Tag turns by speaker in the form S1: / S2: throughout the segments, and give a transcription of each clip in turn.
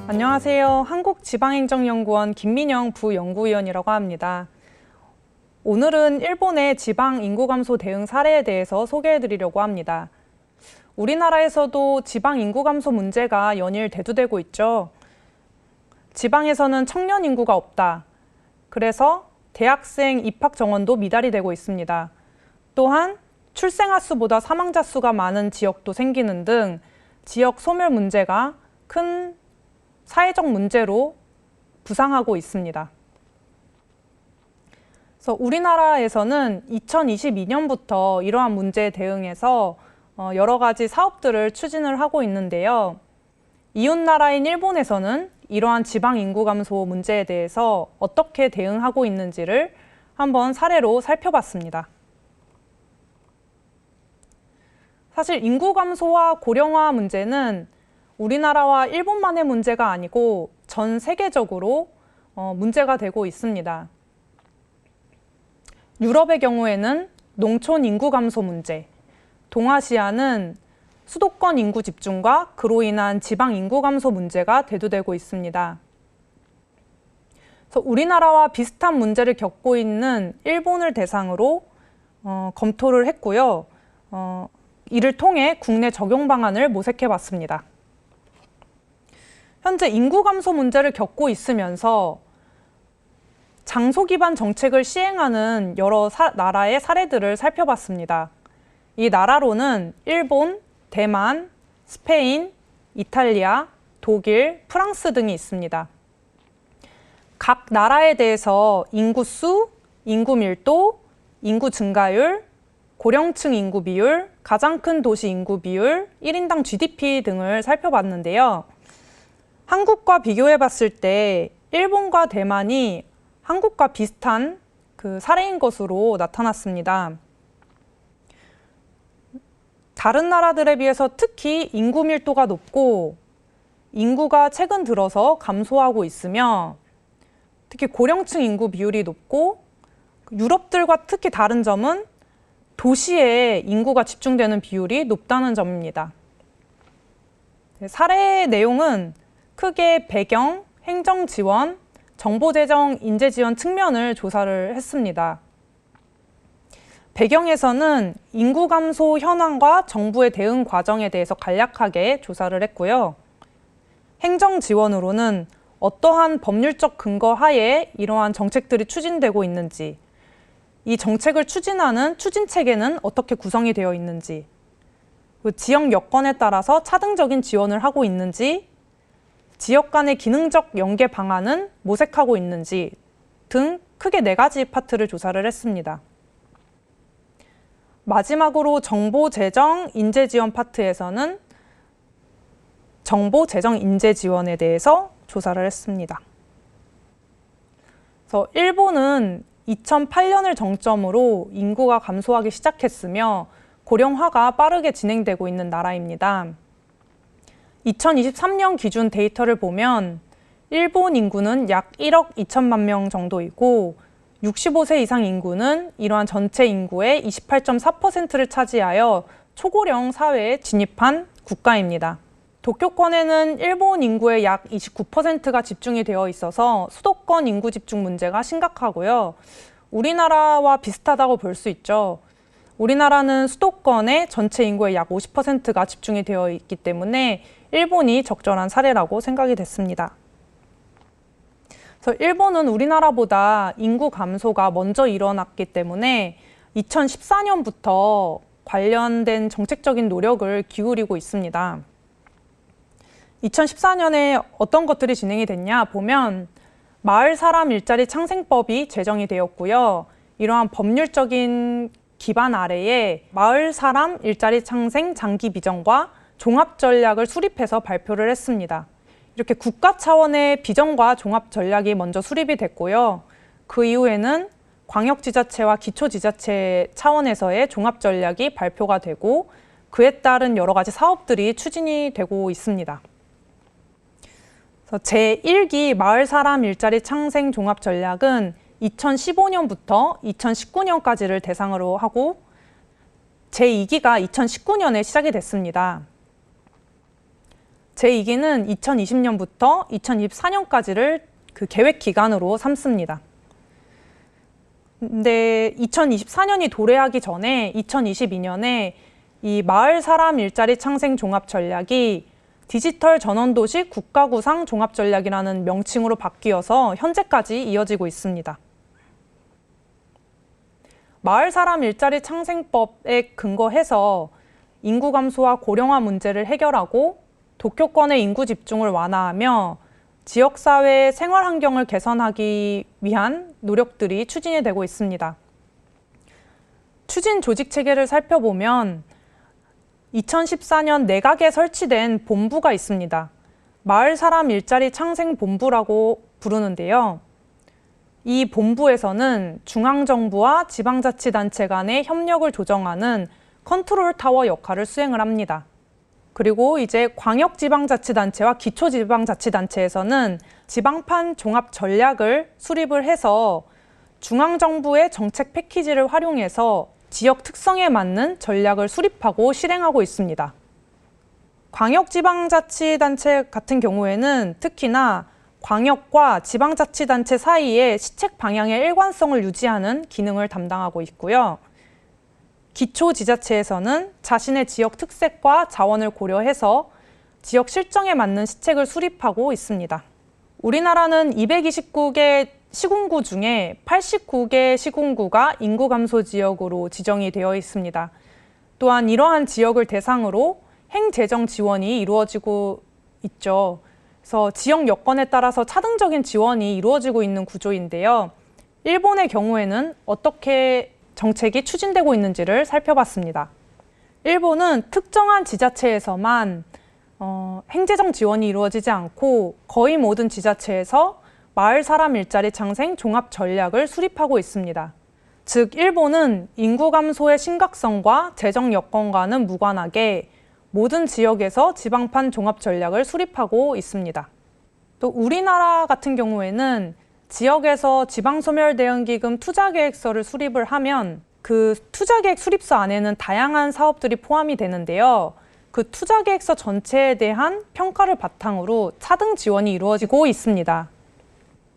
S1: 안녕하세요. 한국지방행정연구원 김민영 부연구위원이라고 합니다. 오늘은 일본의 지방 인구 감소 대응 사례에 대해서 소개해 드리려고 합니다. 우리나라에서도 지방 인구 감소 문제가 연일 대두되고 있죠. 지방에서는 청년 인구가 없다. 그래서 대학생 입학 정원도 미달이 되고 있습니다. 또한 출생아 수보다 사망자 수가 많은 지역도 생기는 등 지역 소멸 문제가 큰 사회적 문제로 부상하고 있습니다. 그래서 우리나라에서는 2022년부터 이러한 문제에 대응해서 여러 가지 사업들을 추진을 하고 있는데요. 이웃나라인 일본에서는 이러한 지방 인구 감소 문제에 대해서 어떻게 대응하고 있는지를 한번 사례로 살펴봤습니다. 사실 인구 감소와 고령화 문제는 우리나라와 일본만의 문제가 아니고 전 세계적으로 문제가 되고 있습니다. 유럽의 경우에는 농촌 인구 감소 문제, 동아시아는 수도권 인구 집중과 그로 인한 지방 인구 감소 문제가 대두되고 있습니다. 그래서 우리나라와 비슷한 문제를 겪고 있는 일본을 대상으로 검토를 했고요. 이를 통해 국내 적용 방안을 모색해 봤습니다. 현재 인구 감소 문제를 겪고 있으면서 장소 기반 정책을 시행하는 여러 나라의 사례들을 살펴봤습니다. 이 나라로는 일본, 대만, 스페인, 이탈리아, 독일, 프랑스 등이 있습니다. 각 나라에 대해서 인구수, 인구 밀도, 인구 증가율, 고령층 인구 비율, 가장 큰 도시 인구 비율, 1인당 GDP 등을 살펴봤는데요. 한국과 비교해 봤을 때 일본과 대만이 한국과 비슷한 사례인 것으로 나타났습니다. 다른 나라들에 비해서 특히 인구 밀도가 높고 인구가 최근 들어서 감소하고 있으며 특히 고령층 인구 비율이 높고 유럽들과 특히 다른 점은 도시에 인구가 집중되는 비율이 높다는 점입니다. 사례의 내용은 크게 배경, 행정 지원, 정보 재정, 인재 지원 측면을 조사를 했습니다. 배경에서는 인구 감소 현황과 정부의 대응 과정에 대해서 간략하게 조사를 했고요. 행정 지원으로는 어떠한 법률적 근거 하에 이러한 정책들이 추진되고 있는지, 이 정책을 추진하는 추진 체계는 어떻게 구성이 되어 있는지, 지역 여건에 따라서 차등적인 지원을 하고 있는지, 지역 간의 기능적 연계 방안은 모색하고 있는지 등 크게 4가지 파트를 조사를 했습니다. 마지막으로 정보 재정, 인재 지원 파트에서는 정보 재정, 인재 지원에 대해서 조사를 했습니다. 그래서 일본은 2008년을 정점으로 인구가 감소하기 시작했으며 고령화가 빠르게 진행되고 있는 나라입니다. 2023년 기준 데이터를 보면 일본 인구는 약 1억 2천만 명 정도이고 65세 이상 인구는 이러한 전체 인구의 28.4%를 차지하여 초고령 사회에 진입한 국가입니다. 도쿄권에는 일본 인구의 약 29%가 집중이 되어 있어서 수도권 인구 집중 문제가 심각하고요. 우리나라와 비슷하다고 볼 수 있죠. 우리나라는 수도권의 전체 인구의 약 50%가 집중이 되어 있기 때문에 일본이 적절한 사례라고 생각이 됐습니다. 그래서 일본은 우리나라보다 인구 감소가 먼저 일어났기 때문에 2014년부터 관련된 정책적인 노력을 기울이고 있습니다. 2014년에 어떤 것들이 진행이 됐냐 보면 마을 사람 일자리 창생법이 제정이 되었고요. 이러한 법률적인 기반 아래에 마을 사람 일자리 창생 장기 비전과 종합 전략을 수립해서 발표를 했습니다. 이렇게 국가 차원의 비전과 종합 전략이 먼저 수립이 됐고요. 그 이후에는 광역지자체와 기초지자체 차원에서의 종합 전략이 발표가 되고 그에 따른 여러 가지 사업들이 추진이 되고 있습니다. 그래서 제1기 마을 사람 일자리 창생 종합 전략은 2015년부터 2019년까지를 대상으로 하고 제2기가 2019년에 시작이 됐습니다. 제2기는 2020년부터 2024년까지를 그 계획 기간으로 삼습니다. 근데 2024년이 도래하기 전에 2022년에 이 마을 사람 일자리 창생 종합 전략이 디지털 전원도시 국가구상 종합 전략이라는 명칭으로 바뀌어서 현재까지 이어지고 있습니다. 마을 사람 일자리 창생법에 근거해서 인구 감소와 고령화 문제를 해결하고 도쿄권의 인구 집중을 완화하며 지역사회의 생활 환경을 개선하기 위한 노력들이 추진이 되고 있습니다. 추진 조직 체계를 살펴보면 2014년 내각에 설치된 본부가 있습니다. 마을 사람 일자리 창생 본부라고 부르는데요. 이 본부에서는 중앙정부와 지방자치단체 간의 협력을 조정하는 컨트롤 타워 역할을 수행을 합니다. 그리고 이제 광역지방자치단체와 기초지방자치단체에서는 지방판 종합 전략을 수립을 해서 중앙정부의 정책 패키지를 활용해서 지역 특성에 맞는 전략을 수립하고 실행하고 있습니다. 광역지방자치단체 같은 경우에는 특히나 광역과 지방자치단체 사이의 시책 방향의 일관성을 유지하는 기능을 담당하고 있고요. 기초지자체에서는 자신의 지역 특색과 자원을 고려해서 지역 실정에 맞는 시책을 수립하고 있습니다. 우리나라는 229개 시군구 중에 89개 시군구가 인구 감소 지역으로 지정이 되어 있습니다. 또한 이러한 지역을 대상으로 행재정 지원이 이루어지고 있죠. 그래서 지역 여건에 따라서 차등적인 지원이 이루어지고 있는 구조인데요. 일본의 경우에는 어떻게 정책이 추진되고 있는지를 살펴봤습니다. 일본은 특정한 지자체에서만 행재정 지원이 이루어지지 않고 거의 모든 지자체에서 마을 사람 일자리 창생 종합 전략을 수립하고 있습니다. 즉, 일본은 인구 감소의 심각성과 재정 여건과는 무관하게 모든 지역에서 지방판 종합 전략을 수립하고 있습니다. 또 우리나라 같은 경우에는 지역에서 지방소멸대응기금 투자계획서를 수립을 하면 그 투자계획 수립서 안에는 다양한 사업들이 포함이 되는데요. 그 투자계획서 전체에 대한 평가를 바탕으로 차등 지원이 이루어지고 있습니다.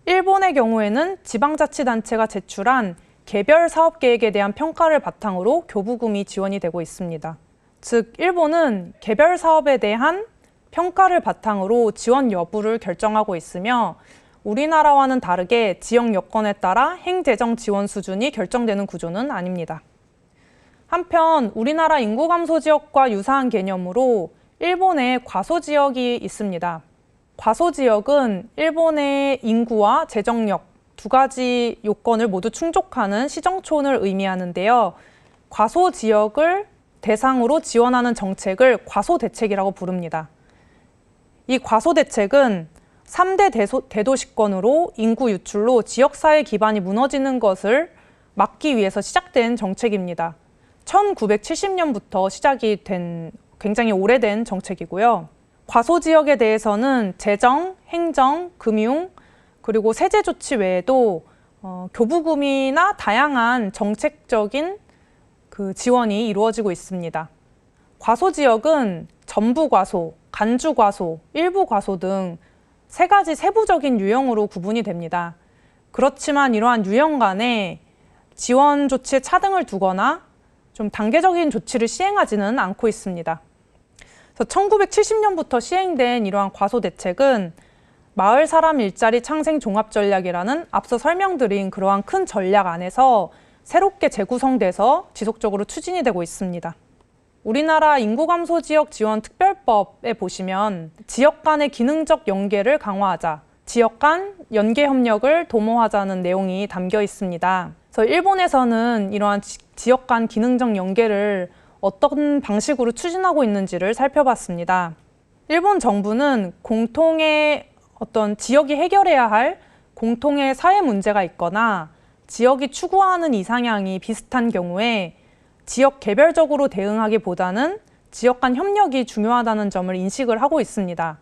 S1: 일본의 경우에는 지방자치단체가 제출한 개별 사업계획에 대한 평가를 바탕으로 교부금이 지원이 되고 있습니다. 즉, 일본은 개별 사업에 대한 평가를 바탕으로 지원 여부를 결정하고 있으며 우리나라와는 다르게 지역 여건에 따라 행재정 지원 수준이 결정되는 구조는 아닙니다. 한편 우리나라 인구 감소 지역과 유사한 개념으로 일본의 과소 지역이 있습니다. 과소 지역은 일본의 인구와 재정력 두 가지 요건을 모두 충족하는 시정촌을 의미하는데요. 과소 지역을 대상으로 지원하는 정책을 과소대책이라고 부릅니다. 이 과소대책은 3대 대도시권으로 인구 유출로 지역사회 기반이 무너지는 것을 막기 위해서 시작된 정책입니다. 1970년부터 시작이 된 굉장히 오래된 정책이고요. 과소지역에 대해서는 재정, 행정, 금융, 그리고 세제 조치 외에도 교부금이나 다양한 정책적인 그 지원이 이루어지고 있습니다. 과소지역은 전부과소, 간주과소, 일부과소 등 세 가지 세부적인 유형으로 구분이 됩니다. 그렇지만 이러한 유형 간에 지원 조치에 차등을 두거나 좀 단계적인 조치를 시행하지는 않고 있습니다. 그래서 1970년부터 시행된 이러한 과소대책은 마을 사람 일자리 창생 종합 전략이라는 앞서 설명드린 그러한 큰 전략 안에서 새롭게 재구성돼서 지속적으로 추진이 되고 있습니다. 우리나라 인구 감소 지역 지원 특별법에 보시면 지역 간의 기능적 연계를 강화하자, 지역 간 연계 협력을 도모하자는 내용이 담겨 있습니다. 그래서 일본에서는 이러한 지역 간 기능적 연계를 어떤 방식으로 추진하고 있는지를 살펴봤습니다. 일본 정부는 공통의 어떤 지역이 해결해야 할 공통의 사회 문제가 있거나 지역이 추구하는 이상향이 비슷한 경우에 지역 개별적으로 대응하기보다는 지역 간 협력이 중요하다는 점을 인식을 하고 있습니다.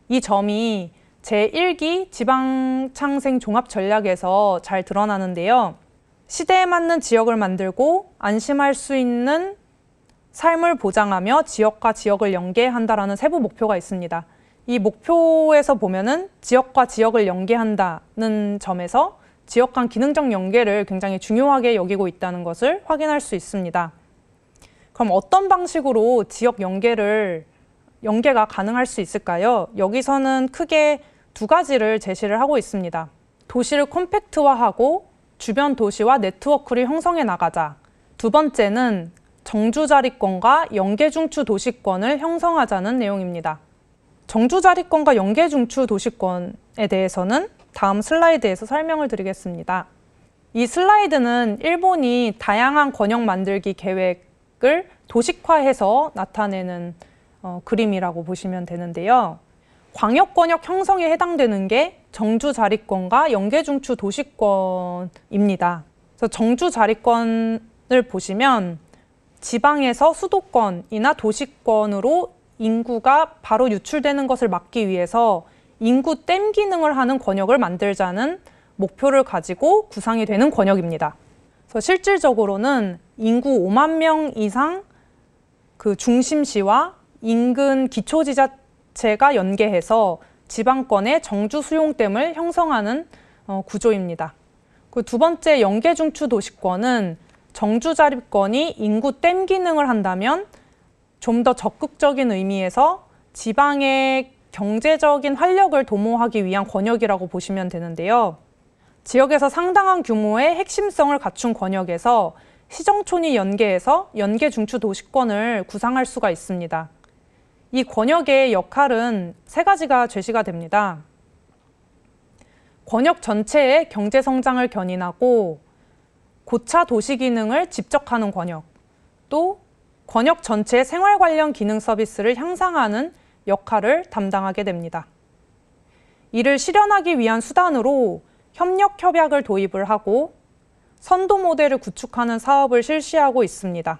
S1: 이 점이 제1기 지방창생 종합전략에서 잘 드러나는데요. 시대에 맞는 지역을 만들고 안심할 수 있는 삶을 보장하며 지역과 지역을 연계한다라는 세부 목표가 있습니다. 이 목표에서 보면은 지역과 지역을 연계한다는 점에서 지역 간 기능적 연계를 굉장히 중요하게 여기고 있다는 것을 확인할 수 있습니다. 그럼 어떤 방식으로 지역 연계가 가능할 수 있을까요? 여기서는 크게 두 가지를 제시를 하고 있습니다. 도시를 컴팩트화하고 주변 도시와 네트워크를 형성해 나가자. 두 번째는 정주자리권과 연계중추 도시권을 형성하자는 내용입니다. 정주자리권과 연계중추 도시권에 대해서는 다음 슬라이드에서 설명을 드리겠습니다. 이 슬라이드는 일본이 다양한 권역 만들기 계획을 도식화해서 나타내는 그림이라고 보시면 되는데요. 광역권역 형성에 해당되는 게 정주자리권과 연계중추 도시권입니다. 그래서 정주자리권을 보시면 지방에서 수도권이나 도시권으로 인구가 바로 유출되는 것을 막기 위해서 인구 댐 기능을 하는 권역을 만들자는 목표를 가지고 구상이 되는 권역입니다. 그래서 실질적으로는 인구 5만 명 이상 그 중심시와 인근 기초지자체가 연계해서 지방권의 정주 수용댐을 형성하는 구조입니다. 그 두 번째 연계중추 도시권은 정주자립권이 인구 댐 기능을 한다면 좀 더 적극적인 의미에서 지방의 경제적인 활력을 도모하기 위한 권역이라고 보시면 되는데요. 지역에서 상당한 규모의 핵심성을 갖춘 권역에서 시정촌이 연계해서 연계중추 도시권을 구상할 수가 있습니다. 이 권역의 역할은 세 가지가 제시가 됩니다. 권역 전체의 경제성장을 견인하고 고차 도시 기능을 집적하는 권역, 또 권역 전체의 생활 관련 기능 서비스를 향상하는 역할을 담당하게 됩니다. 이를 실현하기 위한 수단으로 협력협약을 도입을 하고 선도 모델을 구축하는 사업을 실시하고 있습니다.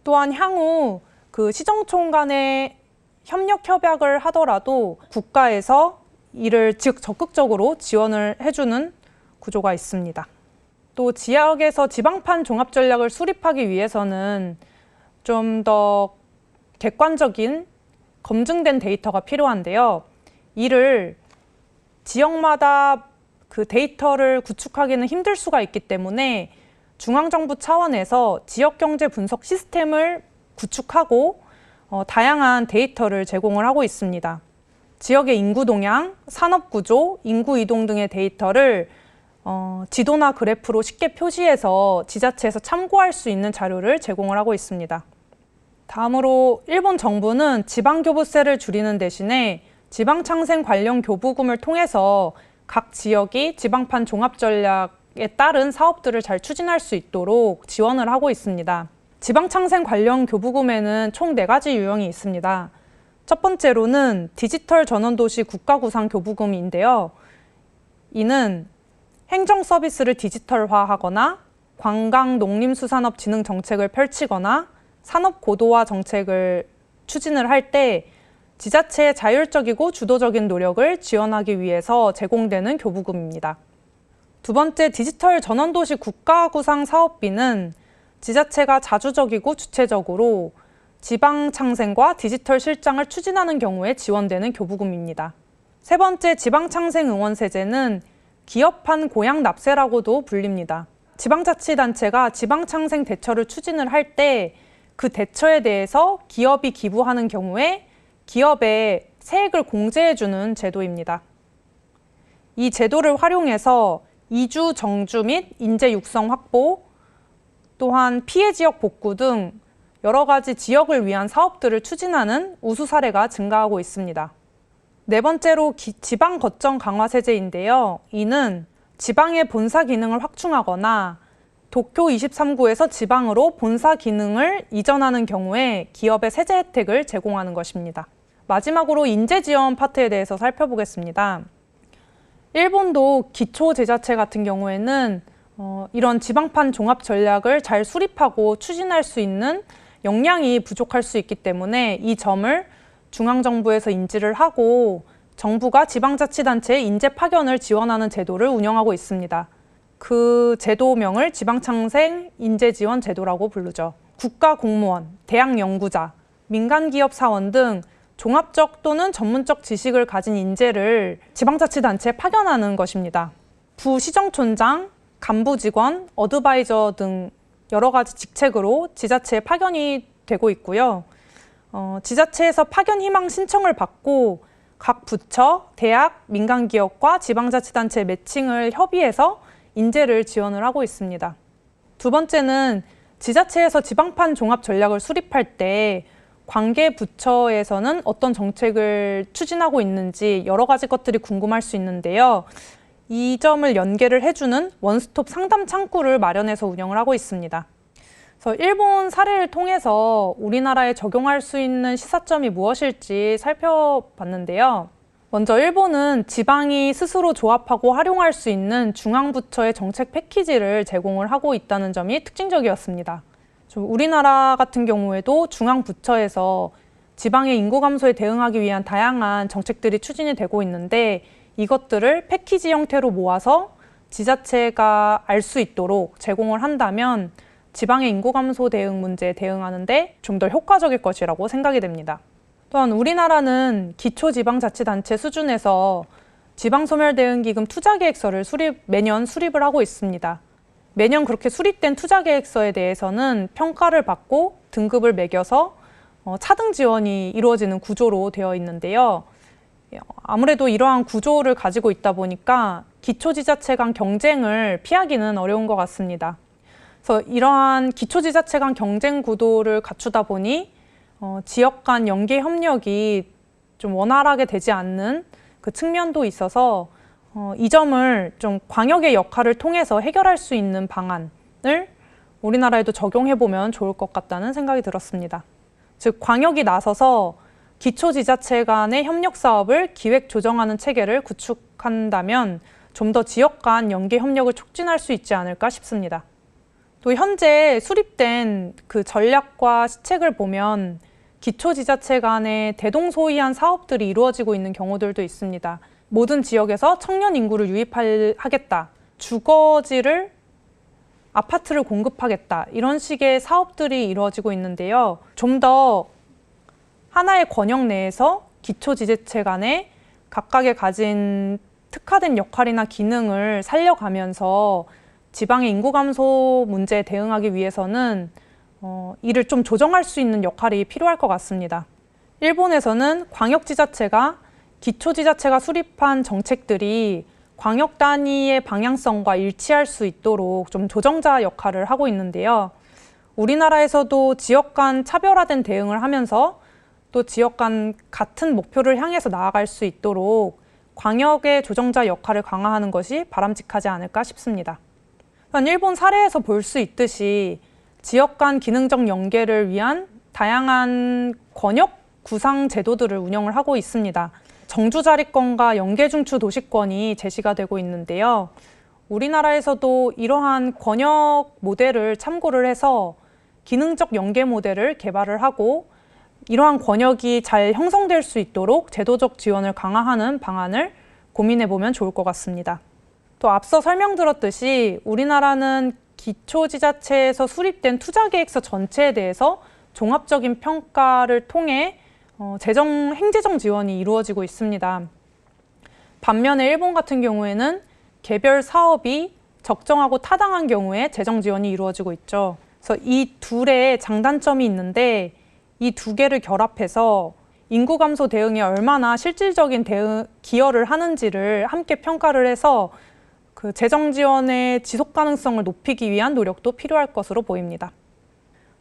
S1: 또한 향후 그 시정촌 간의 협력협약을 하더라도 국가에서 이를 적극적으로 지원을 해주는 구조가 있습니다. 또 지역에서 지방판 종합전략을 수립하기 위해서는 좀 더 객관적인 검증된 데이터가 필요한데요. 이를 지역마다 그 데이터를 구축하기는 힘들 수가 있기 때문에 중앙정부 차원에서 지역경제 분석 시스템을 구축하고 다양한 데이터를 제공을 하고 있습니다. 지역의 인구 동향, 산업 구조, 인구 이동 등의 데이터를 지도나 그래프로 쉽게 표시해서 지자체에서 참고할 수 있는 자료를 제공을 하고 있습니다. 다음으로 일본 정부는 지방교부세를 줄이는 대신에 지방창생 관련 교부금을 통해서 각 지역이 지방판 종합전략에 따른 사업들을 잘 추진할 수 있도록 지원을 하고 있습니다. 지방창생 관련 교부금에는 총 4가지 유형이 있습니다. 첫 번째로는 디지털 전원도시 국가구상 교부금인데요. 이는 행정 서비스를 디지털화하거나 관광, 농림수산업 진흥 정책을 펼치거나 산업 고도화 정책을 추진을 할 때 지자체의 자율적이고 주도적인 노력을 지원하기 위해서 제공되는 교부금입니다. 두 번째, 디지털 전원도시 국가구상 사업비는 지자체가 자주적이고 주체적으로 지방창생과 디지털 실장을 추진하는 경우에 지원되는 교부금입니다. 세 번째, 지방창생응원세제는 기업판 고향납세라고도 불립니다. 지방자치단체가 지방창생 대처를 추진을 할 때 그 대처에 대해서 기업이 기부하는 경우에 기업에 세액을 공제해주는 제도입니다. 이 제도를 활용해서 이주, 정주 및 인재 육성 확보, 또한 피해 지역 복구 등 여러 가지 지역을 위한 사업들을 추진하는 우수 사례가 증가하고 있습니다. 네 번째로 지방 거점 강화 세제인데요. 이는 지방의 본사 기능을 확충하거나 도쿄 23구에서 지방으로 본사 기능을 이전하는 경우에 기업의 세제 혜택을 제공하는 것입니다. 마지막으로 인재 지원 파트에 대해서 살펴보겠습니다. 일본도 기초제자체 같은 경우에는 이런 지방판 종합 전략을 잘 수립하고 추진할 수 있는 역량이 부족할 수 있기 때문에 이 점을 중앙정부에서 인지를 하고 정부가 지방자치단체의 인재 파견을 지원하는 제도를 운영하고 있습니다. 그 제도명을 지방창생 인재지원 제도라고 부르죠. 국가공무원, 대학연구자, 민간기업 사원 등 종합적 또는 전문적 지식을 가진 인재를 지방자치단체에 파견하는 것입니다. 부시정촌장, 간부직원, 어드바이저 등 여러 가지 직책으로 지자체에 파견이 되고 있고요. 지자체에서 파견 희망 신청을 받고 각 부처, 대학, 민간기업과 지방자치단체 매칭을 협의해서 인재를 지원을 하고 있습니다. 두 번째는 지자체에서 지방판 종합 전략을 수립할 때 관계 부처에서는 어떤 정책을 추진하고 있는지 여러 가지 것들이 궁금할 수 있는데요. 이 점을 연계를 해주는 원스톱 상담 창구를 마련해서 운영을 하고 있습니다. 그래서 일본 사례를 통해서 우리나라에 적용할 수 있는 시사점이 무엇일지 살펴봤는데요. 먼저 일본은 지방이 스스로 조합하고 활용할 수 있는 중앙부처의 정책 패키지를 제공을 하고 있다는 점이 특징적이었습니다. 우리나라 같은 경우에도 중앙부처에서 지방의 인구 감소에 대응하기 위한 다양한 정책들이 추진이 되고 있는데 이것들을 패키지 형태로 모아서 지자체가 알 수 있도록 제공을 한다면 지방의 인구 감소 대응 문제에 대응하는데 좀 더 효과적일 것이라고 생각이 됩니다. 또한 우리나라는 기초지방자치단체 수준에서 지방소멸대응기금 투자계획서를 매년 수립을 하고 있습니다. 매년 그렇게 수립된 투자계획서에 대해서는 평가를 받고 등급을 매겨서 차등 지원이 이루어지는 구조로 되어 있는데요. 아무래도 이러한 구조를 가지고 있다 보니까 기초지자체 간 경쟁을 피하기는 어려운 것 같습니다. 그래서 이러한 기초지자체 간 경쟁 구도를 갖추다 보니 지역 간 연계 협력이 좀 원활하게 되지 않는 그 측면도 있어서 이 점을 좀 광역의 역할을 통해서 해결할 수 있는 방안을 우리나라에도 적용해보면 좋을 것 같다는 생각이 들었습니다. 즉, 광역이 나서서 기초지자체 간의 협력 사업을 기획 조정하는 체계를 구축한다면 좀 더 지역 간 연계 협력을 촉진할 수 있지 않을까 싶습니다. 또 현재 수립된 그 전략과 시책을 보면 기초지자체 간의 대동소이한 사업들이 이루어지고 있는 경우들도 있습니다. 모든 지역에서 청년 인구를 유입하겠다, 주거지를 아파트를 공급하겠다 이런 식의 사업들이 이루어지고 있는데요. 좀 더 하나의 권역 내에서 기초지자체 간에 각각의 가진 특화된 역할이나 기능을 살려가면서 지방의 인구 감소 문제에 대응하기 위해서는 이를 좀 조정할 수 있는 역할이 필요할 것 같습니다. 일본에서는 광역지자체가 기초지자체가 수립한 정책들이 광역 단위의 방향성과 일치할 수 있도록 좀 조정자 역할을 하고 있는데요. 우리나라에서도 지역 간 차별화된 대응을 하면서 또 지역 간 같은 목표를 향해서 나아갈 수 있도록 광역의 조정자 역할을 강화하는 것이 바람직하지 않을까 싶습니다. 일본 사례에서 볼 수 있듯이 지역 간 기능적 연계를 위한 다양한 권역 구상 제도들을 운영을 하고 있습니다. 정주자리권과 연계중추 도시권이 제시가 되고 있는데요. 우리나라에서도 이러한 권역 모델을 참고를 해서 기능적 연계 모델을 개발을 하고 이러한 권역이 잘 형성될 수 있도록 제도적 지원을 강화하는 방안을 고민해보면 좋을 것 같습니다. 또 앞서 설명드렸듯이 우리나라는 기초지자체에서 수립된 투자계획서 전체에 대해서 종합적인 평가를 통해 행재정 지원이 이루어지고 있습니다. 반면에 일본 같은 경우에는 개별 사업이 적정하고 타당한 경우에 재정 지원이 이루어지고 있죠. 그래서 이 둘의 장단점이 있는데 이 두 개를 결합해서 인구 감소 대응에 얼마나 실질적인 기여를 하는지를 함께 평가를 해서 그 재정 지원의 지속 가능성을 높이기 위한 노력도 필요할 것으로 보입니다.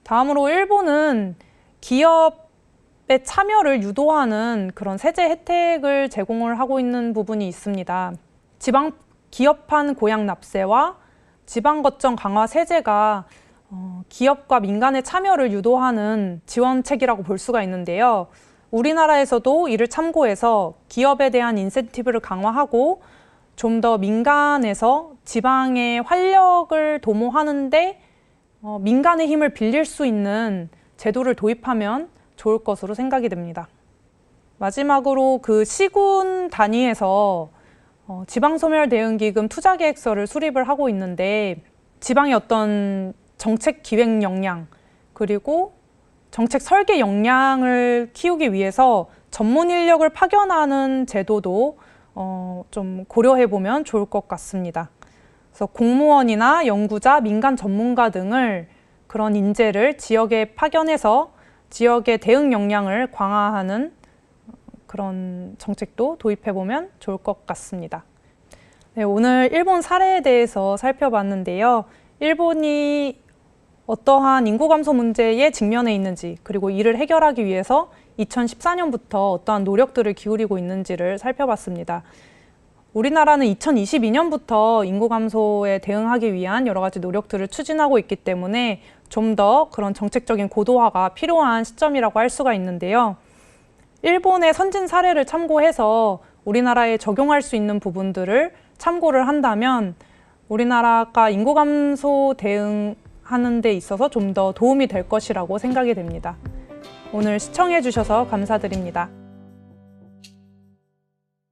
S1: 다음으로 일본은 기업의 참여를 유도하는 그런 세제 혜택을 제공을 하고 있는 부분이 있습니다. 지방 기업판 고양 납세와 지방 거점 강화 세제가 기업과 민간의 참여를 유도하는 지원책이라고 볼 수가 있는데요. 우리나라에서도 이를 참고해서 기업에 대한 인센티브를 강화하고 좀 더 민간에서 지방의 활력을 도모하는데 민간의 힘을 빌릴 수 있는 제도를 도입하면 좋을 것으로 생각이 됩니다. 마지막으로 그 시군 단위에서 지방소멸대응기금 투자계획서를 수립을 하고 있는데 지방의 어떤 정책 기획 역량 그리고 정책 설계 역량을 키우기 위해서 전문 인력을 파견하는 제도도 좀 고려해 보면 좋을 것 같습니다. 그래서 공무원이나 연구자, 민간 전문가 등을 그런 인재를 지역에 파견해서 지역의 대응 역량을 강화하는 그런 정책도 도입해 보면 좋을 것 같습니다. 네, 오늘 일본 사례에 대해서 살펴봤는데요. 일본이 어떠한 인구 감소 문제에 직면해 있는지, 그리고 이를 해결하기 위해서 2014년부터 어떠한 노력들을 기울이고 있는지를 살펴봤습니다. 우리나라는 2022년부터 인구 감소에 대응하기 위한 여러 가지 노력들을 추진하고 있기 때문에 좀 더 그런 정책적인 고도화가 필요한 시점이라고 할 수가 있는데요. 일본의 선진 사례를 참고해서 우리나라에 적용할 수 있는 부분들을 참고를 한다면 우리나라가 인구 감소 대응하는 데 있어서 좀 더 도움이 될 것이라고 생각이 됩니다. 오늘 시청해 주셔서 감사드립니다.